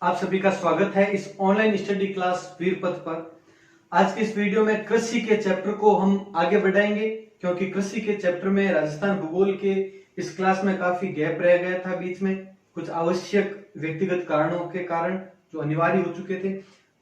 आप सभी का स्वागत है इस ऑनलाइन स्टडी क्लास वीरपथ पर। आज के इस वीडियो में कृषि के चैप्टर को हम आगे बढ़ाएंगे, क्योंकि कृषि के चैप्टर में राजस्थान भूगोल के इस क्लास में काफी गैप रह गया था बीच में, कुछ आवश्यक व्यक्तिगत कारणों के कारण जो अनिवार्य हो चुके थे।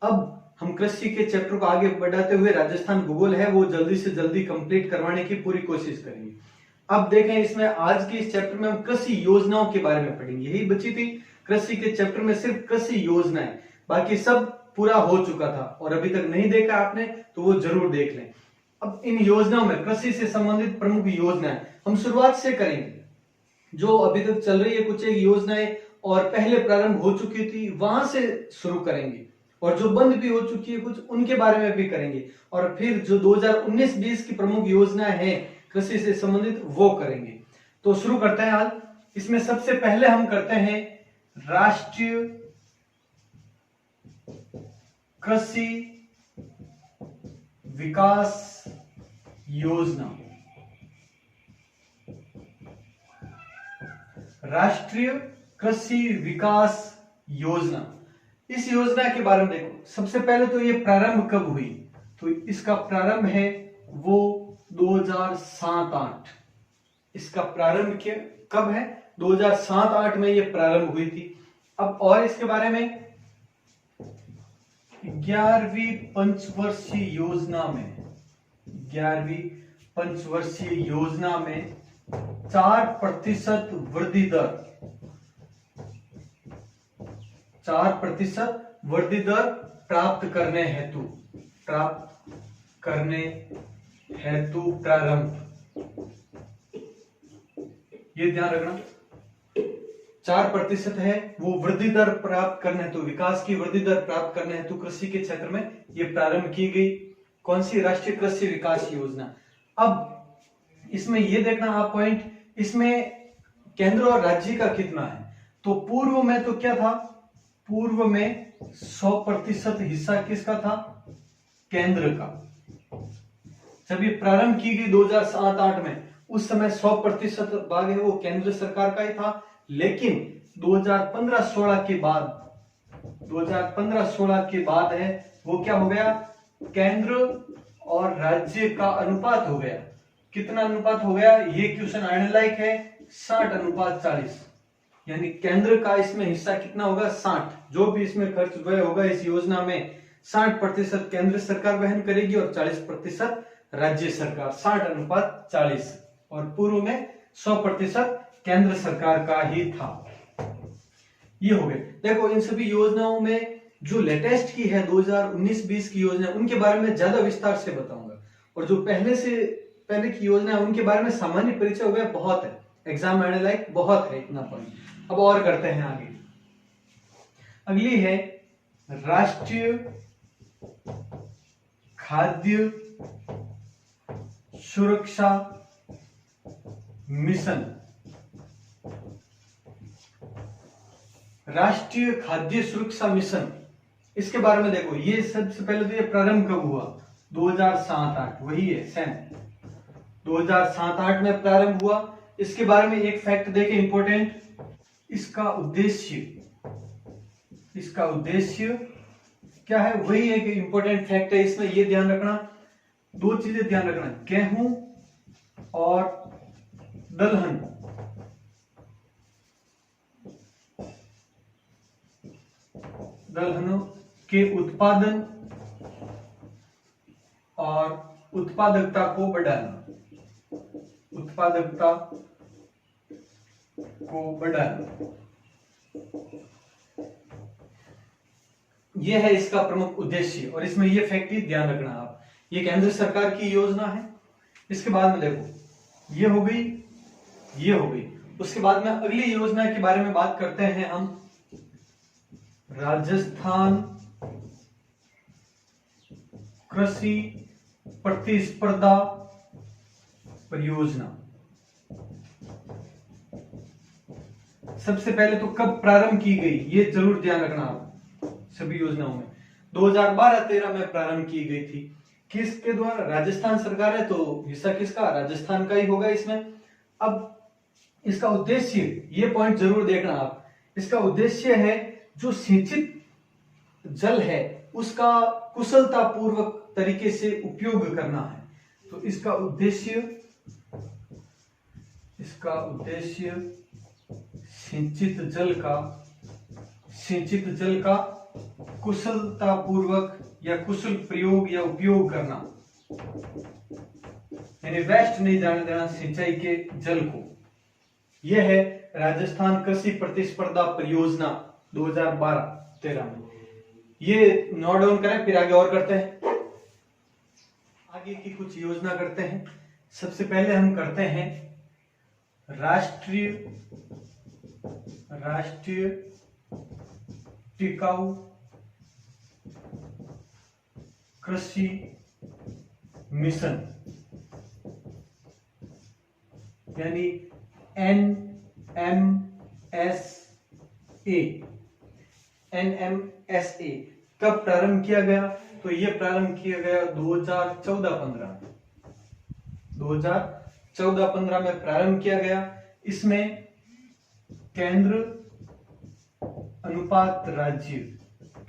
अब हम कृषि के चैप्टर को आगे बढ़ाते हुए राजस्थान भूगोल है वो जल्दी से जल्दी कंप्लीट करवाने की पूरी कोशिश करेंगे। अब देखें, इसमें आज के इस चैप्टर में हम कृषि योजनाओं के बारे में पढ़ेंगे। यही बची थी कृषि के चैप्टर में, सिर्फ कृषि योजनाएं, बाकी सब पूरा हो चुका था और अभी तक नहीं देखा आपने तो वो जरूर देख लें। अब इन योजनाओं में कृषि से संबंधित प्रमुख योजनाएं हम शुरुआत से करेंगे। जो अभी तक चल रही है कुछ एक योजनाएं और पहले प्रारंभ हो चुकी थी वहां से शुरू करेंगे, और जो बंद भी हो चुकी है कुछ उनके बारे में भी करेंगे, और फिर जो 2019-20 की प्रमुख योजनाएं हैं कृषि से संबंधित वो करेंगे। तो शुरू करते हैं आज। इसमें सबसे पहले हम करते हैं राष्ट्रीय कृषि विकास योजना। राष्ट्रीय कृषि विकास योजना, इस योजना के बारे में देखो। सबसे पहले तो ये प्रारंभ कब हुई, तो इसका प्रारंभ है वो 2007-08। इसका प्रारंभ कब है? 2007-08 में ये प्रारंभ हुई थी। अब और इसके बारे में 11वीं पंचवर्षीय योजना में, 11वीं पंचवर्षीय योजना में 4% वृद्धि दर, 4% वृद्धि दर प्राप्त करने हेतु प्रारंभ। ये ध्यान रखना, 4% है वो वृद्धि दर प्राप्त करने हेतु, विकास की वृद्धि दर प्राप्त करने हेतु कृषि के क्षेत्र में ये प्रारंभ की गई। कौन सी? राष्ट्रीय कृषि विकास योजना। अब इसमें ये देखना आप पॉइंट, इसमें केंद्र और राज्य का कितना है। तो पूर्व में तो क्या था? पूर्व में 100% हिस्सा किसका था? केंद्र का। जब ये प्रारंभ की गई 2007-08 में, उस समय 100% भाग है वो केंद्र सरकार का ही था। लेकिन 2015-16 के बाद, 2015-16 के बाद है वो क्या हो गया? केंद्र और राज्य का अनुपात हो गया। कितना अनुपात हो गया? ये क्वेश्चन आने लायक है। 60:40, यानी केंद्र का इसमें हिस्सा कितना होगा? 60। जो भी इसमें खर्च व्यय होगा इस योजना में 60% केंद्र सरकार वहन करेगी और 40% राज्य सरकार। 60:40, और पूर्व में 100% केंद्र सरकार का ही था। ये हो गए। देखो, इन सभी योजनाओं में जो लेटेस्ट की है 2019-20 की योजना, उनके बारे में ज्यादा विस्तार से बताऊंगा, और जो पहले की योजना है उनके बारे में सामान्य परिचय हो गया, बहुत है, एग्जाम आने लायक बहुत है इतना पॉइंट। अब और करते हैं आगे। अगली है राष्ट्रीय खाद्य सुरक्षा मिशन। राष्ट्रीय खाद्य सुरक्षा मिशन, इसके बारे में देखो। ये सबसे पहले तो ये प्रारंभ कब हुआ? 2007-08, वही है सेम, 2007-08 में प्रारंभ हुआ। इसके बारे में एक फैक्ट देखें इंपॉर्टेंट, इसका उद्देश्य क्या है? वही एक इंपॉर्टेंट फैक्ट है इसमें, ये ध्यान रखना। दो चीजें ध्यान रखना, गेहूं और दलहन। दलहनों के उत्पादन और उत्पादकता को बढ़ाना, उत्पादकता को बढ़ाना, यह है इसका प्रमुख उद्देश्य। और इसमें यह फैक्ट ही ध्यान रखना आप, ये केंद्र सरकार की योजना है। इसके बाद में देखो, ये हो गई, ये हो गई। उसके बाद में अगली योजना के बारे में बात करते हैं हम, राजस्थान कृषि प्रतिस्पर्धा परियोजना। सबसे पहले तो कब प्रारंभ की गई ये जरूर ध्यान रखना आप सभी योजनाओं में। 2012-13 में प्रारंभ की गई थी। किसके द्वारा? राजस्थान सरकार है तो हिस्सा किसका? राजस्थान का ही होगा इसमें। अब इसका उद्देश्य, ये पॉइंट जरूर देखना आप, इसका उद्देश्य है जो सिंचित जल है उसका कुशलता पूर्वक तरीके से उपयोग करना है। तो इसका उद्देश्य सिंचित जल का कुशलता पूर्वक या कुशल प्रयोग या उपयोग करना, यानी वेस्ट नहीं जाने देना सिंचाई के जल को। यह है राजस्थान कृषि प्रतिस्पर्धा परियोजना 2012-13 में। ये नोट डाउन करें, फिर आगे और करते हैं। आगे की कुछ योजना करते हैं। सबसे पहले हम करते हैं राष्ट्रीय टिकाऊ कृषि मिशन, यानी NMSA। कब प्रारंभ किया गया? तो यह प्रारंभ किया गया 2014-15 में प्रारंभ किया गया। इसमें केंद्र अनुपात राज्य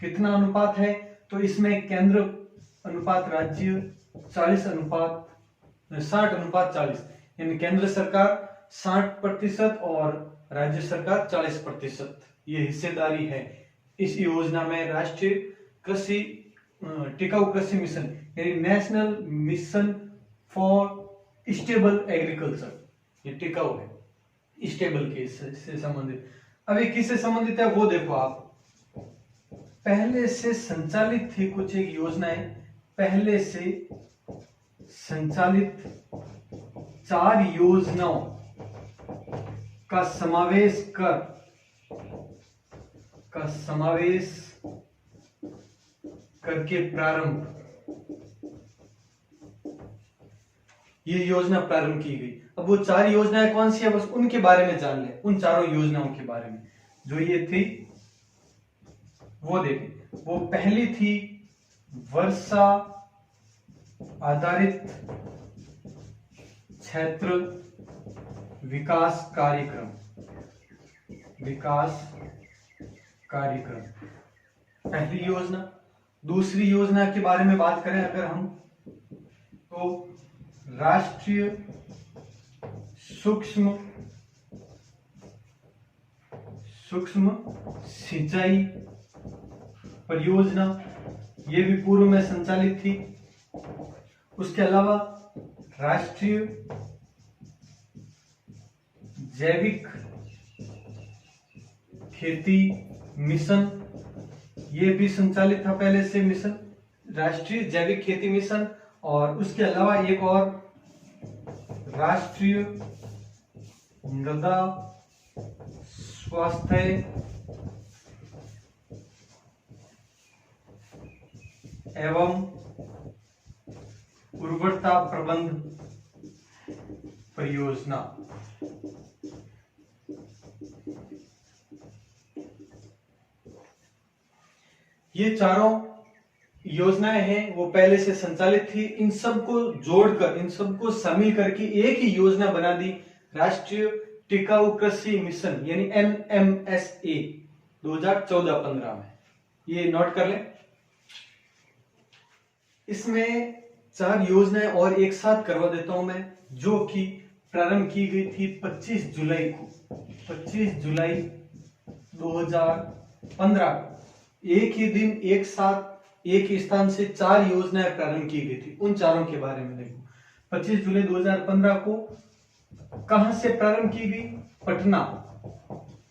कितना अनुपात है? तो इसमें केंद्र अनुपात राज्य 60/40, यानी केंद्र सरकार 60% और राज्य सरकार 40% ये हिस्सेदारी है इस योजना में। राष्ट्रीय कृषि टिकाऊ कृषि मिशन, यानी national mission for stable agriculture, ये टिकाऊ है, स्टेबल के से संबंधित। अब ये किससे संबंधित है वो देखो आप। पहले से संचालित थी कुछ एक योजनाएं, पहले से संचालित 4 योजनाओं का समावेश करके ये योजना प्रारंभ की गई। अब वो 4 योजनाएं कौन सी है बस उनके बारे में जान ले, उन चारों योजनाओं के बारे में जो ये थी वो देखें। वो पहली थी वर्षा आधारित क्षेत्र विकास कार्यक्रम, पहली योजना। दूसरी योजना के बारे में बात करें अगर हम, तो राष्ट्रीय सूक्ष्म सिंचाई परियोजना, ये भी पूर्व में संचालित थी। उसके अलावा राष्ट्रीय जैविक खेती मिशन, ये भी संचालित था पहले से मिशन, राष्ट्रीय जैविक खेती मिशन। और उसके अलावा एक और राष्ट्रीय मृदा स्वास्थ्य एवं उर्वरता प्रबंध परियोजना। ये चारों योजनाएं हैं वो पहले से संचालित थी। इन सबको जोड़कर, इन सबको शामिल करके एक ही योजना बना दी, राष्ट्रीय टिकाऊ कृषि मिशन, यानी NMSA 2014-15 में। ये नोट कर लें। इसमें 4 योजनाएं और एक साथ करवा देता हूं मैं, जो कि प्रारंभ की गई थी 25 जुलाई को, 25 जुलाई 2015। एक ही दिन एक साथ एक ही स्थान से 4 योजनाएं प्रारंभ की गई थी। उन चारों के बारे में देखो। 25 जुलाई 2015 को कहां से प्रारंभ की गई?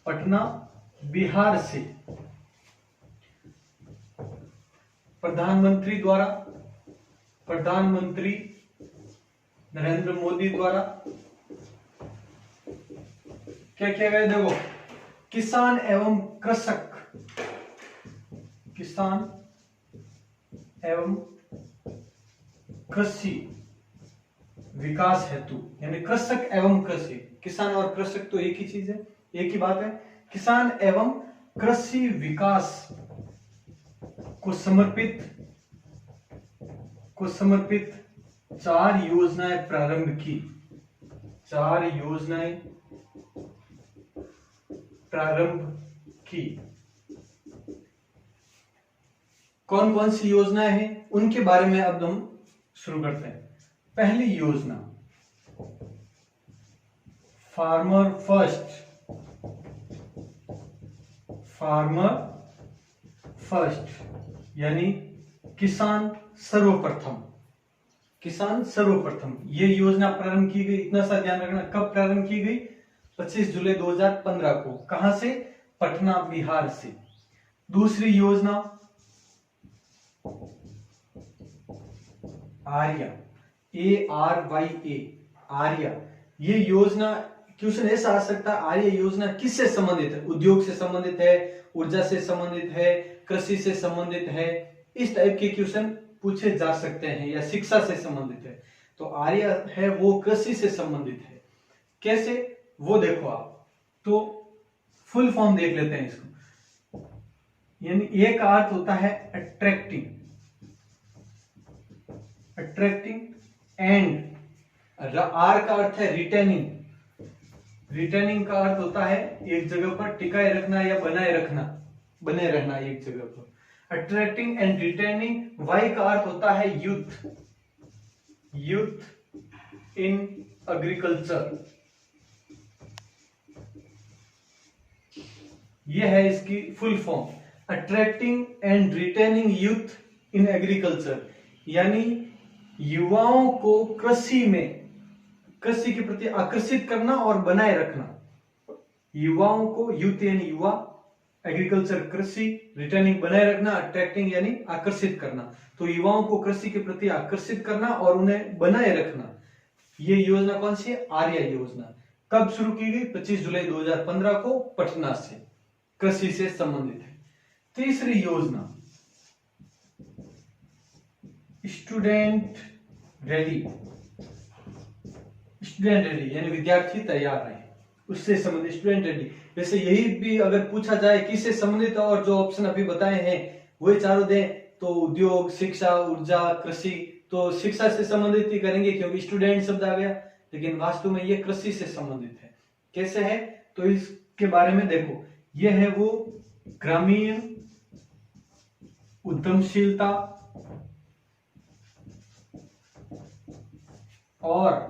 पटना बिहार से। प्रधानमंत्री नरेंद्र मोदी द्वारा क्या किया गया देखो, किसान एवं कृषि विकास हेतु, यानी कृषक एवं कृषि, किसान और कृषक तो एक ही चीज है, एक ही बात है। किसान एवं कृषि विकास को समर्पित 4 योजनाएं प्रारंभ की। 4 योजनाएं प्रारंभ की। कौन कौन सी योजनाएं हैं उनके बारे में अब हम शुरू करते हैं। पहली योजना फार्मर फर्स्ट यानी किसान सर्वप्रथम। किसान सर्वप्रथम ये योजना प्रारंभ की गई, इतना सा ध्यान रखना, कब प्रारंभ की गई? 25 जुलाई 2015 को। कहां से? पटना, बिहार से। दूसरी योजना आर्या, ARYA, आर्या। ये योजना क्वेश्चन ऐसा आ सकता है, आर्या योजना किससे संबंधित है? उद्योग से संबंधित है, ऊर्जा से संबंधित है, कृषि से संबंधित है, इस टाइप के क्वेश्चन पूछे जा सकते हैं, या शिक्षा से संबंधित है। तो आर्या है वो कृषि से संबंधित है। कैसे वो देखो आप, तो फुल फॉर्म देख लेते हैं इसको। यानी एक अर्थ होता है अट्रैक्टिंग एंड आर का अर्थ है रिटेनिंग का अर्थ होता है एक जगह पर टिकाए रखना या बने रहना एक जगह पर। Attracting and retaining. वाई का अर्थ होता है यूथ इन एग्रीकल्चर। यह है इसकी full form, attracting and retaining youth in agriculture, यानी युवाओं को कृषि के प्रति आकर्षित करना और बनाए रखना। युवाओं को, यूथ यानी युवा, एग्रीकल्चर कृषि, रिटेनिंग बनाए रखना, अट्रैक्टिंग यानी आकर्षित करना। तो युवाओं को कृषि के प्रति आकर्षित करना और उन्हें बनाए रखना। ये योजना कौन सी है? आर्या योजना। कब शुरू की गई? 25 जुलाई 2015 को पटना से, कृषि से संबंधित है। तीसरी योजना स्टूडेंट रेडी यानी विद्यार्थी तैयार रहे, उससे संबंधित स्टूडेंट रेडी। जैसे यही भी अगर पूछा जाए किससे संबंधित, और जो ऑप्शन अभी बताए हैं वही चारों दें, तो उद्योग, शिक्षा, ऊर्जा, कृषि, तो शिक्षा से संबंधित ही करेंगे क्योंकि स्टूडेंट शब्द आ गया, लेकिन वास्तव में ये कृषि से संबंधित है। कैसे है? तो इसके बारे में देखो, यह है वो ग्रामीण उद्यमशीलता और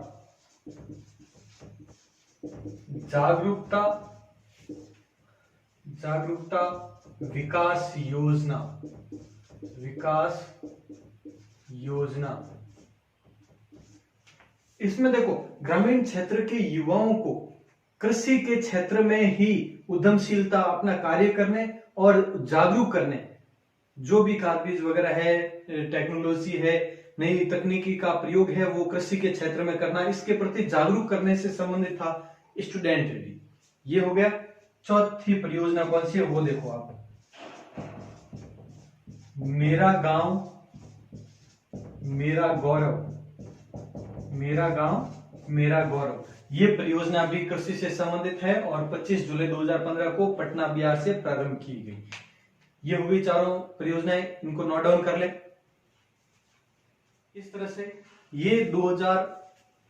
जागरूकता विकास योजना। इसमें देखो, ग्रामीण क्षेत्र के युवाओं को कृषि के क्षेत्र में ही उद्यमशीलता, अपना कार्य करने और जागरूक करने, जो भी खाद बीज वगैरह है, टेक्नोलॉजी है, नई तकनीकी का प्रयोग है, वो कृषि के क्षेत्र में करना, इसके प्रति जागरूक करने से संबंधित था स्टूडेंट रेडी। ये हो गया। चौथी परियोजना कौन सी है वो देखो आप, मेरा गांव मेरा गौरव। ये परियोजना भी कृषि से संबंधित है और 25 जुलाई 2015 को पटना, बिहार से प्रारंभ की गई। ये हो गई चारों परियोजनाएं, इनको नोट डाउन कर ले। इस तरह से ये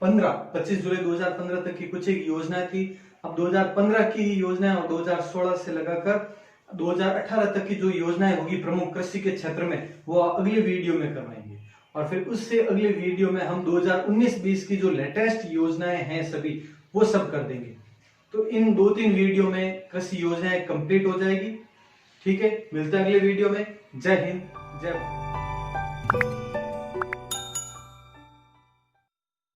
25 जुलाई 2015 तक की कुछ एक योजनाएं थी। अब 2015 की योजनाएं और 2016 से लगाकर 2018 तक की जो योजनाएं होगी प्रमुख कृषि के क्षेत्र में, वो अगले वीडियो में करवाएंगे। और फिर उससे अगले वीडियो में हम 2019-20 की जो लेटेस्ट योजनाएं हैं सभी, वो सब कर देंगे। तो इन 2-3 वीडियो में कृषि योजनाएं कंप्लीट हो जाएगी। ठीक है, मिलते हैं अगले वीडियो में। जय हिंद, जय भारत।